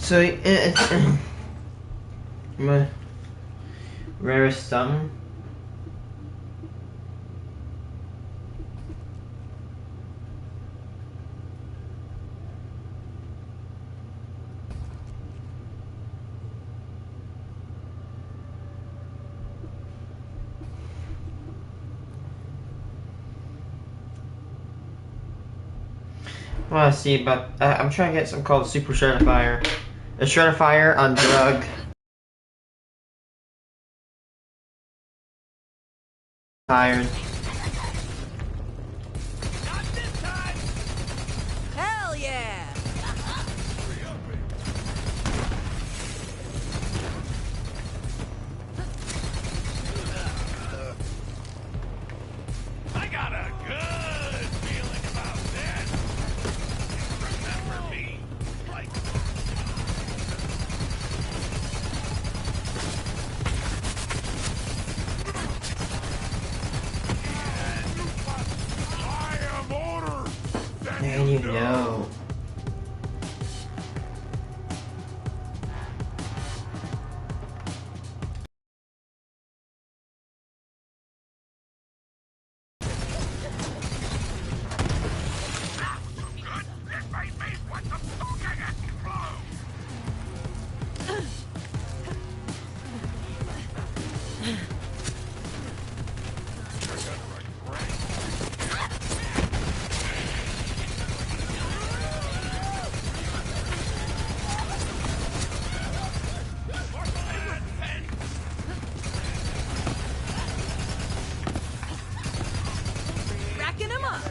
So it's my rarest summon. Well, I see, but I'm trying to get something called Super Shreddifier. A Shreddifier on drug. Tired. Not this time. Hell yeah! I got a good feeling about this. Remember me, like. I am order. Man, you know. Racking him up.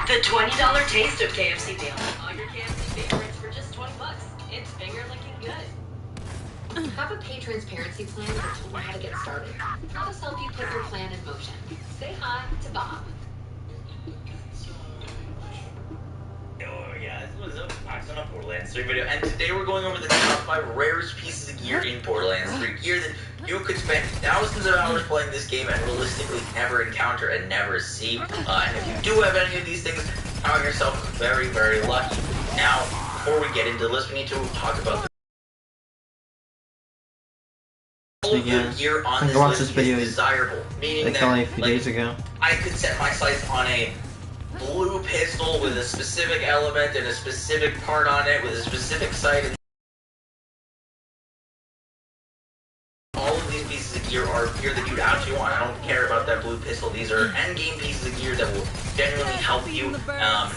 The $20 taste of KFC deal. All your KFC favorites for just $20. It's finger licking good. Have a pay transparency plan that will tell you how to get started. Let us help you put your plan in motion. Say hi to Bob. Oh yeah, this was a Box on a Borderlands 3 video, and today we're going over the top 5 rarest pieces of gear in Borderlands 3. Gear that you could spend thousands of hours playing this game and realistically never encounter and never see. And if you do have any of these things, count yourself very, very lucky. Now, before we get into this, we need to talk about all of the gear on this list is desirable, meaning that a few days ago. I could set my sights on a blue pistol with a specific element and a specific part on it with a specific sight. And all of these pieces of gear are gear that you'd actually want. I don't care about that blue pistol. These are endgame pieces of gear that will genuinely help you,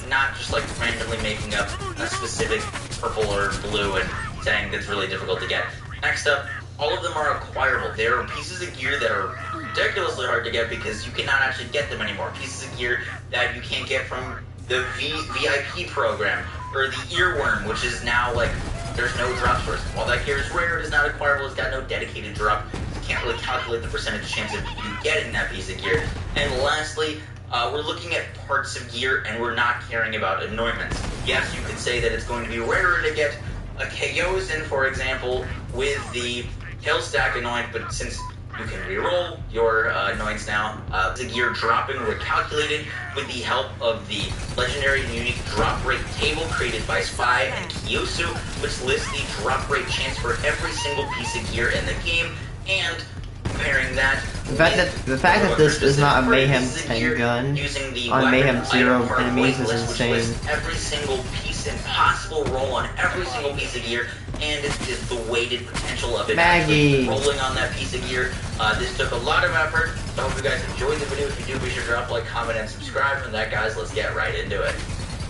not just like randomly making up a specific purple or blue and saying that's really difficult to get. Next up, all of them are acquirable. They are pieces of gear that are ridiculously hard to get because you cannot actually get them anymore. Pieces of gear that you can't get from the VIP program, or the earworm, which is now like, there's no drop source. While that gear is rare, it is not acquirable, it's got no dedicated drop. You can't really calculate the percentage chance of you getting that piece of gear. And lastly, we're looking at parts of gear and we're not caring about anointments. Yes, you could say that it's going to be rarer to get a KOs in, for example, with the Kill Stack anoint, but since you can reroll your anoints now, the gear dropping were calculated with the help of the legendary and unique drop rate table created by Spy and Kiyosu, which lists the drop rate chance for every single piece of gear in the game, and comparing that The fact that this is not a Mayhem 10 gun using the on Mayhem weapon 0 item card enemies is wait list, which insane. lists every single piece and possible roll on every single piece of gear, and it's just the weighted potential of it Maggie. actually rolling on that piece of gear. This took a lot of effort, so I hope you guys enjoyed the video. If you do, be sure to drop a like, comment, and subscribe. From that, guys, let's get right into it.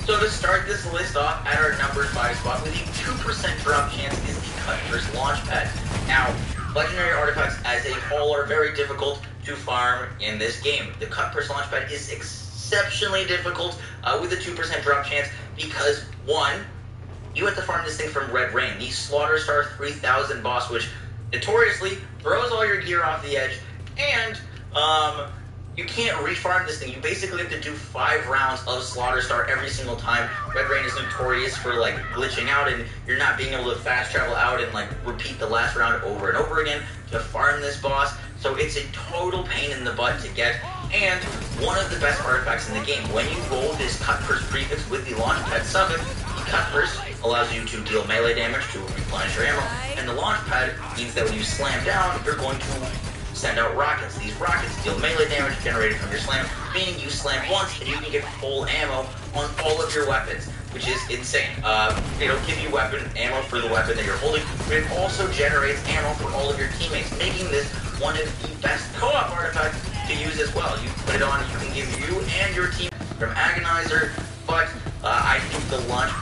So to start this list off, at our number 5 spot with a 2% drop chance is the Cutter's Launchpad. Now, legendary artifacts as a whole are very difficult to farm in this game. The Cutter's Launchpad is exceptionally difficult with a 2% drop chance because, one, you have to farm this thing from Red Rain, the Slaughter Star 3000 boss, which notoriously throws all your gear off the edge, and you can't refarm this thing. You basically have to do 5 rounds of Slaughter Star every single time. Red Rain is notorious for like glitching out, and you're not being able to fast travel out and like repeat the last round over and over again to farm this boss. So it's a total pain in the butt to get, and one of the best artifacts in the game. When you roll this Cut Purse prefix with the Launchpad summon, the Cut Purse allows you to deal melee damage to replenish your ammo, and the Launchpad means that when you slam down, you're going to send out rockets. These rockets deal melee damage generated from your slam, meaning you slam once and you can get full ammo on all of your weapons, which is insane. It'll give you weapon ammo for the weapon that you're holding, but it also generates ammo for all of your teammates, making this one of the best co-op artifacts to use as well. You put it on, you can give you and your team from Agonizer, but I think the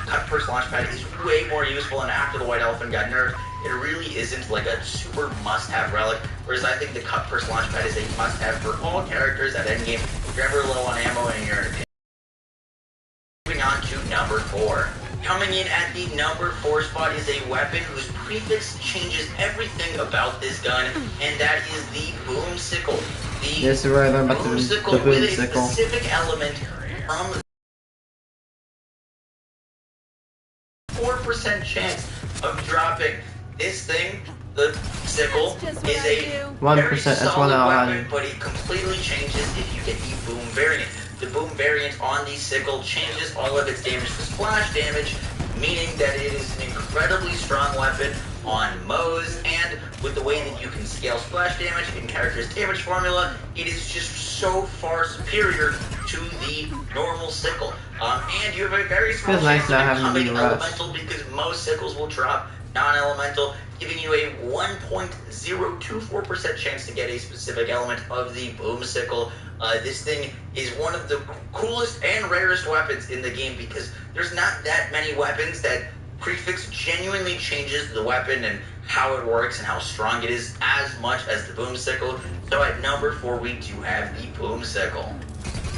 Cut Purse Launchpad is way more useful, and after the White Elephant got nerfed, it really isn't like a super must-have relic, whereas I think the Cut Purse Launchpad is a must-have for all characters at endgame if you're ever low on ammo and you're in a pinch. Moving on to number 4. Coming in at the number 4 spot is a weapon whose prefix changes everything about this gun, and that is the Boom Sickle. This is where I learned about the Boom Sickle. With a specific element from 4% chance of dropping. This thing, the sickle, is a 1%. That's one out weapon, but it completely changes if you get the boom variant. The boom variant on the sickle changes all of its damage to splash damage, meaning that it is an incredibly strong weapon on Moe's, and with the way that you can scale splash damage in character's damage formula, it is just so far superior to the normal sickle. And you have a very small chance of becoming elemental because most sickles will drop non-elemental, giving you a 1.024% chance to get a specific element of the Boom Sickle. This thing is one of the coolest and rarest weapons in the game because there's not that many weapons that prefix genuinely changes the weapon and how it works and how strong it is as much as the Boom Sickle. So at number 4 we do have the Boom Sickle.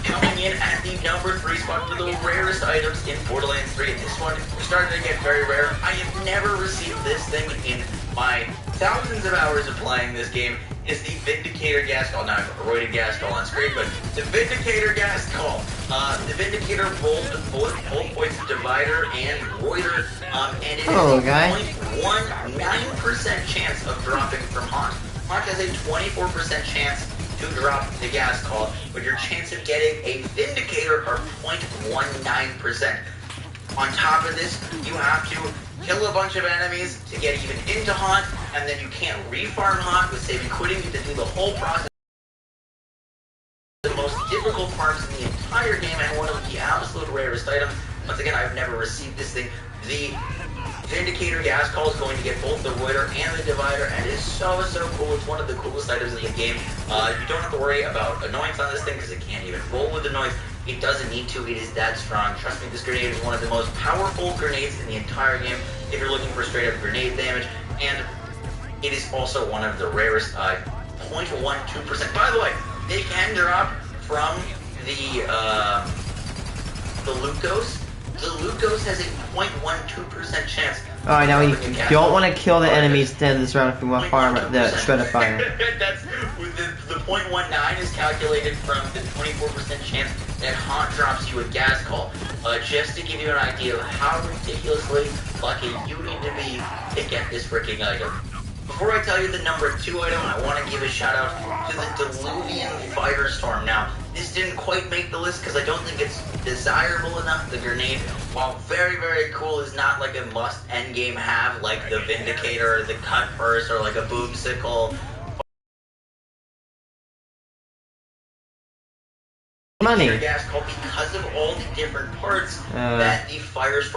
Coming in at the number 3 spot for the rarest items in Borderlands 3, and this one started to get very rare. I have never received this thing in my thousands of hours of playing this game. Is the Vindicator gas call. Now I've avoided gas call on screen, but the Vindicator gas call. The Vindicator both points divider and Reuter, and it is a 0.19% chance of dropping from Haunt. Haunt has a 24% chance to drop the gas call, but your chance of getting a Vindicator are 0.19%. On top of this, you have to kill a bunch of enemies to get even into Haunt, and then you can't refarm Haunt with saving quitting. You have to do the whole process. The most difficult farms in the entire game, and one of the absolute rarest items. Once again, I've never received this thing. The Vindicator gas call is going to get both the Reuter and the divider, and it is so cool. It's one of the coolest items in the game. You don't have to worry about annoyance on this thing because it can't even roll with annoyance. It doesn't need to. It is that strong. Trust me, this grenade is one of the most powerful grenades in the entire game if you're looking for straight up grenade damage, and it is also one of the rarest 0.12%. By the way, they can drop from the Loot Ghost. The Loot Ghost has a 0.12% chance. Alright, now you don't want to kill the enemies at the end of this round if you want to farm the Shredder Fire. That's, the 0.19 is calculated from the 24% chance that Haunt drops you a gas call. Just to give you an idea of how ridiculously lucky you need to be to get this freaking item. Before I tell you the number 2 item, I want to give a shout out to the Diluvian Firestorm. Now, this didn't quite make the list because I don't think it's desirable enough. The grenade, while very cool, is not like a must end game have like the Vindicator or the Cut Purse or like a Boom Sickle money. Gas called because of all the different parts Uh. that the fires